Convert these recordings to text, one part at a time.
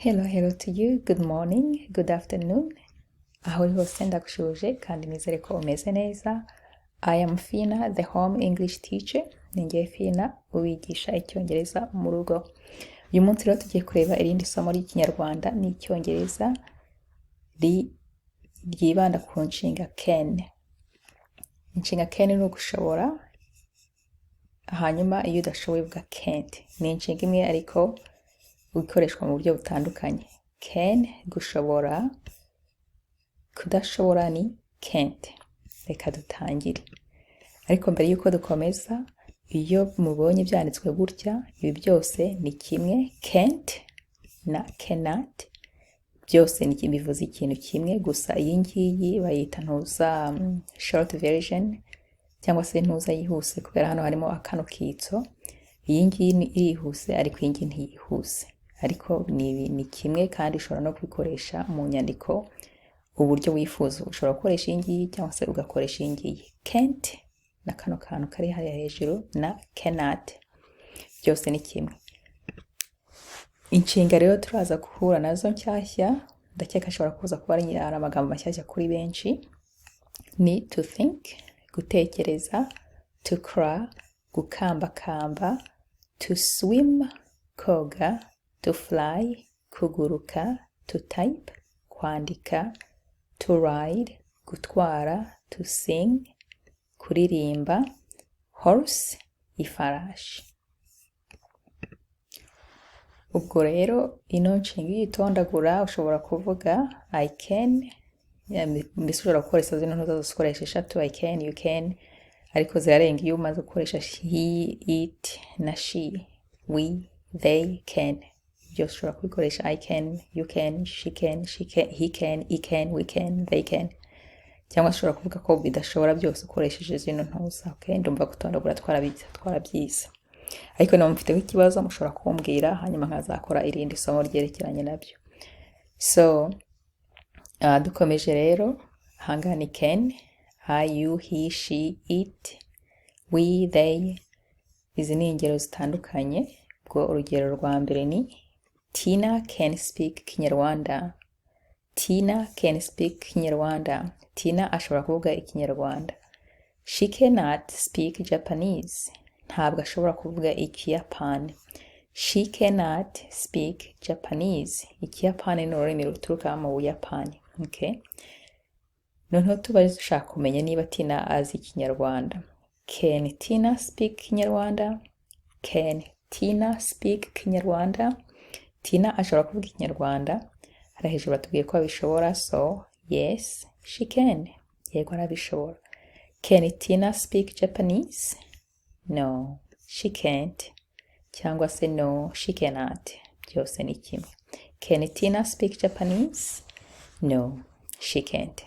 Hello to you, good morning, good afternoon. Aho uri hose ndagushuje kandi nizere ko umeze neza. I am Fina, the home English teacher. Ninjye Fina, uwigisha icyongereza mu rugo. Uyu munsi rero tugiye kureba irindi somo ry'ikinyarwanda n'icyongereza ryibanda ku nshinga can. Inshinga can ni ugushobora, hanyuma iyo udashoboye uvuga can't. Ni inshinga imwe ariko ikoreshwa mu buryo butandukanye. Can, gushobora, kudashobora ni can't. Reka dutangire. Ariko mbere yuko dukomeza, iyo mubonye byanditswe gutya, ibi byose ni kimwe. Can't na cannot byose ni bivuze ikintu kimwe, gusa iyi ngiyi bayita ntuza short version cyangwa se ntuza yihuse, kubera hano harimo akano kitso. Iyi ngiyi ni irihuse ariko iyi ngiyi ntiyihuse. Ariko ni kimwe kandi ushobora no kubikoresha mu nyandiko uburyo wifuza. Ushobora gukoresha iyi ngiyi cyangwa se ugakoresha iyi ngiyi. Can't na kano kantu kari hariya hejuru na cannot byose ni kimwe. Inshinga rero turaza guhura nazo nshyashya, ndakeka ashobora kuza kuba ari amagambo mashyashya kuri benshi. Ni to think, gutekereza, to cry, gukambakamba, to swim, koga, to fly, kuguruka, to type, kwandika, to ride, gutwara, to sing, kuririmba, horse, ifarashi. Ubwo rero ino nshinga yitondagura ushobora kuvuga I can, mbese ushobora gukoresha zino ntuza zikoresha eshatu, I can, you can, ariko zirarenga iyo umaze gukoresha he, it na she, we, they can. Byose ushobora kubikoresha I can, you can, she can, he can, he can, we can, they can. Cyangwa ushobora kuvuga ko bidashobora byose ukoresheje zino ntuza. Okay, ndumva gutondagura twarabyize. Ariko niba mufiteho ikibazo mushobora kumbwira, hanyuma nkazakora irindi somo ryerekeranye nabyo. So dukomeje rero, ahangaha ni can, I, you, he, she, it, we, they. Izi ni ingero zitandukanye. Ubwo urugero rwa mbere ni Tina can speak Kinyarwanda. Tina can speak Kinyarwanda. Tina ashobora kuvuga ikinyarwanda. She cannot speak Japanese. Ntabwo ashobora kuvuga ikiyapani. She cannot speak Japanese. Ikiyapani ni ururimi ruturuka mu Buyapani. Okay? Noneho tubaze dushaka kumenya niba Tina azi ikinyarwanda. Can Tina speak Kinyarwanda? Can Tina speak Kinyarwanda? Tina ashobora kuvuga ikinyarwanda. Hari hejuru batubwiye ko abishobora, so yes, she can. Yego arabishobora. Can Tina speak Japanese? No, she can't. Cyangwa se no, she cannot. Byose ni kimwe. Can Tina speak Japanese? No, she can't.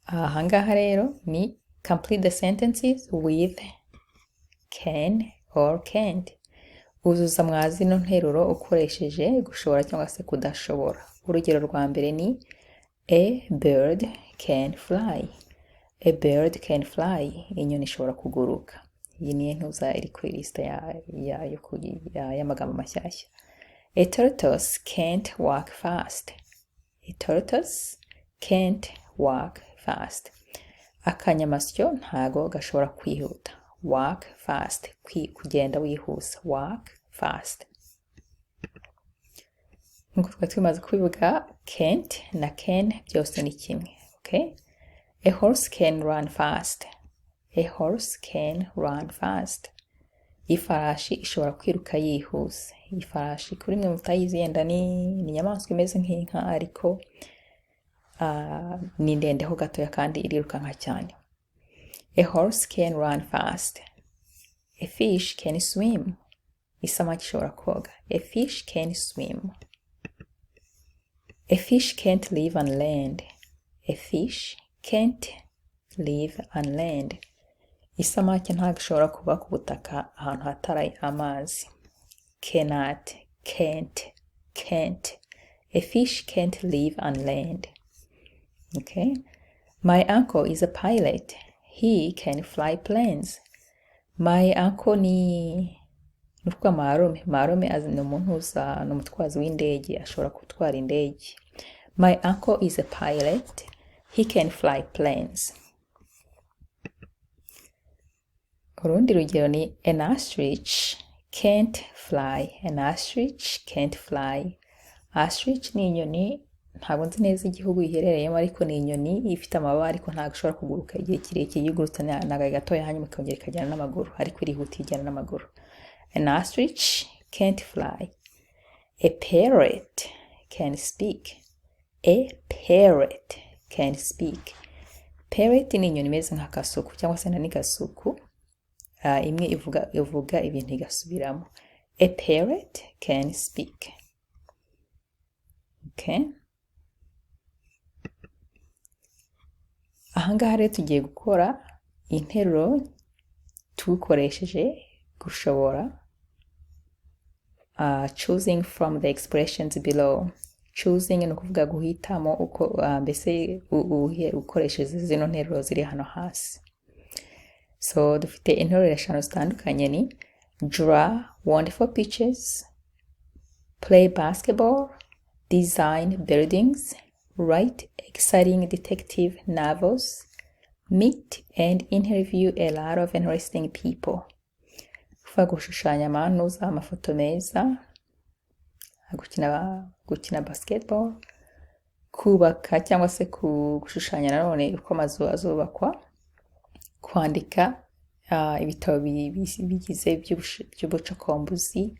Ahangaha rero ni complete the sentences with can or can't. Uzuza mwa zino nteruro ukoresheje gushobora cyangwa se kudashobora. Urugero rwa mbere ni a bird can fly. A bird can fly. Inyoni ishobora kuguruka. Iyi ni ntuza iri kuri lista y'amagambo mashyashya. A tortoise can't walk fast. A tortoise can't walk fast. Akanyamasyo ntago gashobora kwihuta. Walk fast. Kugenda wihuse. Walk fast. Nkuko twari tumaze kubivuga, can't na can byose ni kimwe. Okay? A horse can run fast. A horse can run fast. Ifarashi ishobora kwiruka yihuse. Ifarashi kuri mwe mutayizi yenda ni inyamaswa imeze nk'inka, ariko ni ndendeho gatoya kandi iriruka nka cyane. A horse can run fast. A fish can swim. Isamaki ishobora koga. A fish can swim. A fish can't live on land. A fish can't live on land. Isamaki ntabwo ishobora kuba ku butaka ahantu hatari amazi. Cannot, can't. A fish can't live on land. Okay? My uncle is a pilot. He can fly planes. My uncle ni nukuvuga marume ni umuntu uza ni umutwazi w'indege, ashobora gutwara indege. My uncle is a pilot. He can fly planes. Urundi rugero ni an ostrich can't fly. An ostrich can't fly. Ostrich ni inyoni, ntabwo nzi neza igihugu iherereyemo, ariko ni inyoni ifite amababa ariko ntabwo ishobora kuguruka igihe kirekire, yigurutse n'agahe gatoya hanyuma ikongera ikajyana n'amaguru, ariko irihuta ijyana n'amaguru. An ostrich can't fly. A parrot can speak. A parrot can speak. Parrot ni inyoni imeze nk'akasuku cyangwa se ni gasuku, imwe ivuga ibintu igasubiramo. A parrot can speak. Okay. Ahangaha rero tugiye gukora interuro tukoresheje gushobora. Choosing from the expressions below. Choosing ni ukuvuga guhitamo uko mbese ukoresheje zino nteruro ziri hano hasi. So dufite interuro eshanu zitandukanye ni draw wonderful pictures, play basketball, design buildings, write exciting detective novels, meet and interview a lot of interesting people. Kuva gushushanya amanuza, amafoto meza, gukina basketball, kubaka cyangwa se gushushanya nanone uko amazu azubakwa, kwandika ibitabo bigize by'ubucokombuzi,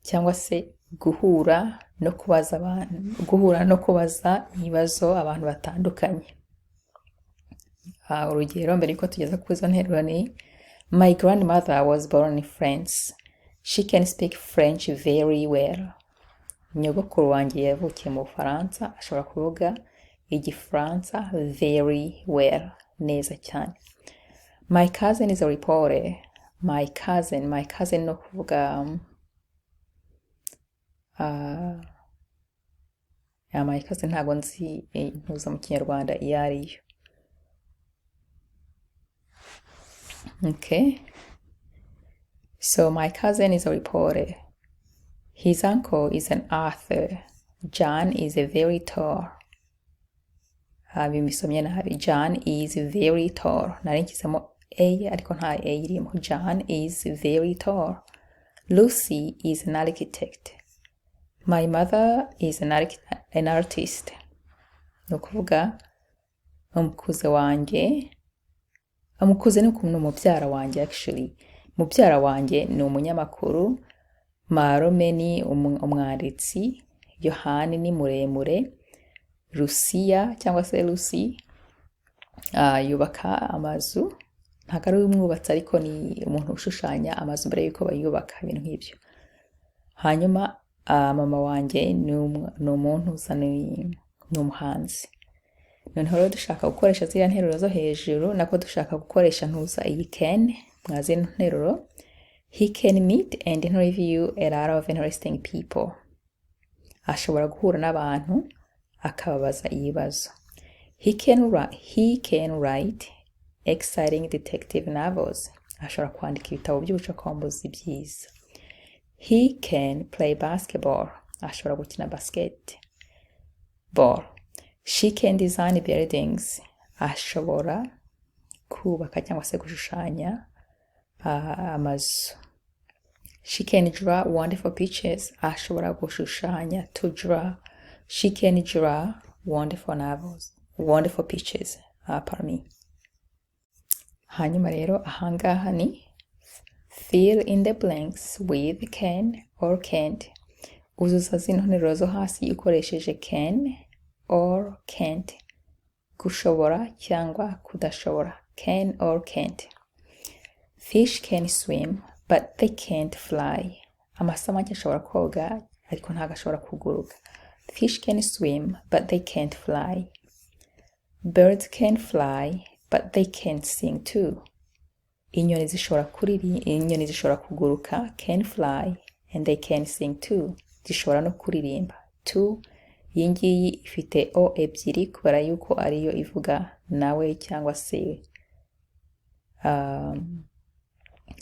cyangwa se guhura no kubaza ibibazo abantu batandukanye. Urugero mbere yuko tugeza ku izo nteruro ni My grandmother was born in France. She can speak French very well. Nyogokuru wanjye yavukiye mu Bufaransa, ashobora kuvuga Igifaransa very well, neza cyane. My cousin is a reporter. My cousin no kuvuga my cousin ntabwo nzi impuza mu Kinyarwanda iyo ariyo. Okay. So my cousin is a reporter. His uncle is an author. John is a very tall. Bimisomye nabi. John is very tall. Nari nkisemo A ariko nta A irimo. John is very tall. Lucy is an architect. My mother is an artist. Nukuvuga umukuze wanjye. Umukuze ni ukuntu mubyara wanjye actually. Mubyara wanjye ni umunyamakuru. Marume ni umwanditsi. Yohani ni muremure. Lucia cyangwa se Lucy yubaka amazu. Ntabwo ari umwubatsi ariko ni umuntu ushushanya amazu mbere yuko bayubaka, ibintu nk'ibyo. Hanyuma mama wanjye ni umuntu usa ni umuhanzi. Noneho rero dushaka gukoresha ziriya nteruro zo hejuru, nako dushaka gukoresha ntuza iyi can mwazi nteruro. He can meet and interview a lot of interesting people. Ashobora guhura n'abantu akababaza ibibazo. He can write exciting detective novels. Ashobora kwandika ibitabo by'ubucokombuzi byiza. He can play basketball. Ashobora gukina basketball. She can design buildings. Ashobora kubaka cyangwa se gushushanya amazu. She can draw wonderful pictures. Ashobora gushushanya, to draw. She can draw wonderful novels, wonderful pictures. Pardon me. Hanyuma rero ahangaha ni fill in the blanks with can or can't. Uzuza zino nteruro zo hasi ukoresheje can or can't. Gushobora cyangwa kudashobora. Can or can't. Fish can swim but they can't fly. Amasamaki ashobora koga ariko ntabwo ashobora kuguruka. Fish can swim but they can't fly. Birds can fly but they can't sing too. Inyoni zishobora kuguruka, can fly, and they can sing too. Zishobora no kuririmba. Too, iyi ngiyi ifite o ebyiri kubera yuko ariyo ivuga nawe cyangwa se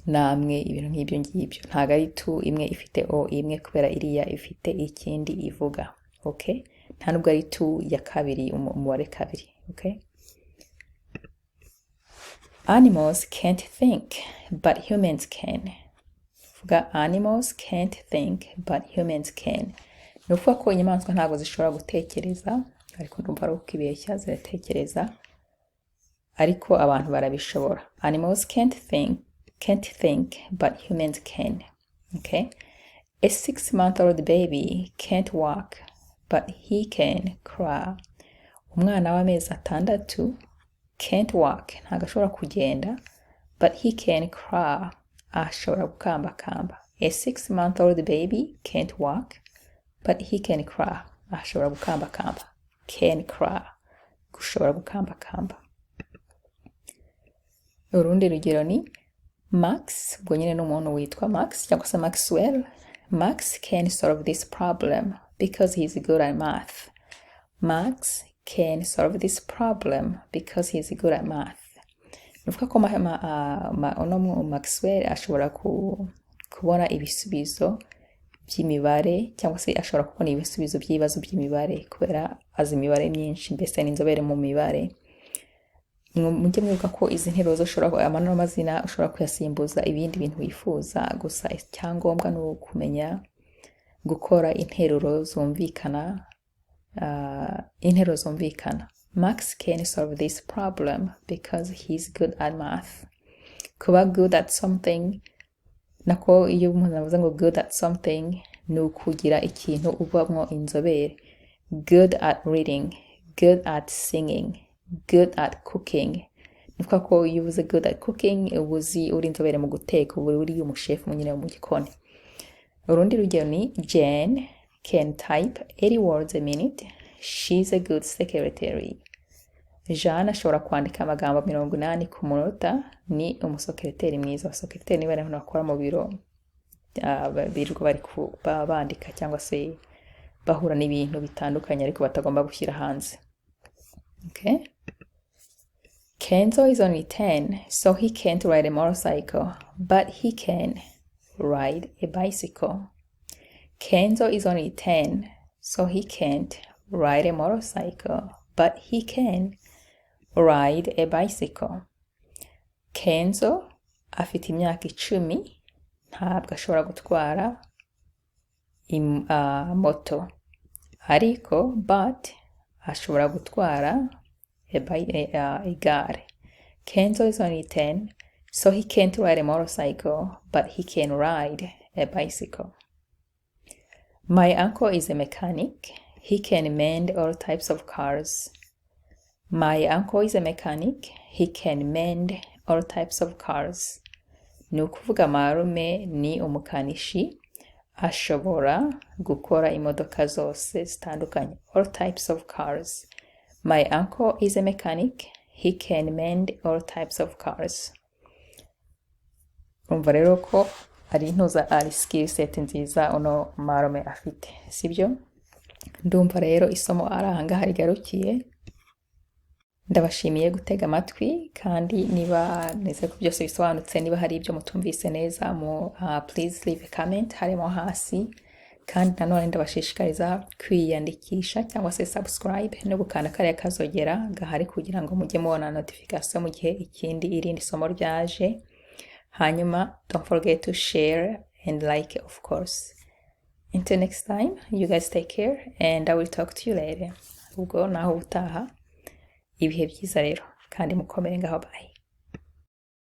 namwe ibintu nk'ibyo ngibyo. Ntago ari tu imwe ifite o imwe kubera iriya ifite ikindi ivuga. Okay, nta nubwo ari tu ya kabiri umubare kabiri. Okay, animals can't think but humans can. Vuga animals can't think but humans can. Nukuvuga ko inyamaswa ntabwo zishobora gutekereza, ariko ndumva ari ukibeshya, ziratekereza ariko abantu barabishobora. Animals can't think but humans can. Okay, a 6-month-old baby can't walk but he can crawl. Umwana w'amezi 6 can't walk, ntabwo ashobora kugenda, but he can crawl, ashobora gukambakamba. A 6-month-old baby can't walk but he can crawl, ashobora gukambakamba. Can crawl, gushobora gukambakamba. Urundi rugero ni Max, ubwo nyine n'umuntu witwa Max cyangwa se Maxwell. Max can solve this problem because he's good at math. Max can solve this problem because he's good at math. Nuvuga ko Maxwell ashobora kubona ibisubizo by'imibare cyangwa se ashobora kubona ibisubizo by'ibibazo by'imibare kubera azi imibare myinshi, mbese ni inzobere mu mibare. Mujye mwibuka ko izi nteruro ushobora amanura amazina ushobora kuyasimbuza ibindi bintu wifuza, gusa icyangombwa ni ukumenya gukora interuro zumvikana. Max can solve this problem because he's good at math. Kuba good at something, nako iyo umuntu avuze ngo good at something ni ukugira ikintu ubamwo inzobere. Good at reading, good at singing, good at cooking. Nukuvuga ko iyo uvuze good at cooking ubuzi uri inzobere mu guteka, ubu uri umushefu nyine mu gikoni. Urundi rugero ni Jane can type 80 words a minute. She's a good secretary. Jeanne ashobora kwandika amagambo 80 ku munota, ni umusekreteri mwiza. Abasekreteri ni abantu bakora mu biro birirwa bari bandika cyangwa se bahura n'ibintu bitandukanye ariko batagomba gushyira hanze. Okay, Kenzo is only 10, so he can't ride a motorcycle, but he can ride a bicycle. Kenzo is only 10, so he can't ride a motorcycle, but he can ride a bicycle. Kenzo afite imyaka 10, ntabwo ashobora gutwara moto, ariko but ashobora gutwara igare. Kenzo is only 10, so he can't ride a motorcycle, but he can ride a bicycle. My uncle is a mechanic. He can mend all types of cars. My uncle is a mechanic. He can mend all types of cars. Ni ukuvuga marume ni umukanishi, ashobora gukora imodoka zose zitandukanye. All types of cars. My uncle is a mechanic. He can mend all types of cars. Umva rero ko ari intuza ari skill set nziza uno marume afite, sibyo? Ndumva rero isomo aranga harigarukiye. Ndabashimiye gutega amatwi, kandi niba neze ko byose bisobanutse, niba hari ibyo mutumvise neza please leave a comment harimo hasi, kandi nanone ndabashishikariza kwiyandikisha cyangwa se subscribe no gukanda kariya kazogera gahari kugira ngo mujye mubona notification mu gihe ikindi irindi somo ryaje. Hanyuma don't forget to share and like, of course. Until next time, you guys take care and I will talk to you later. Ubwo naho utaha ibihe byiza rero kandi mukomere ngaho, bye.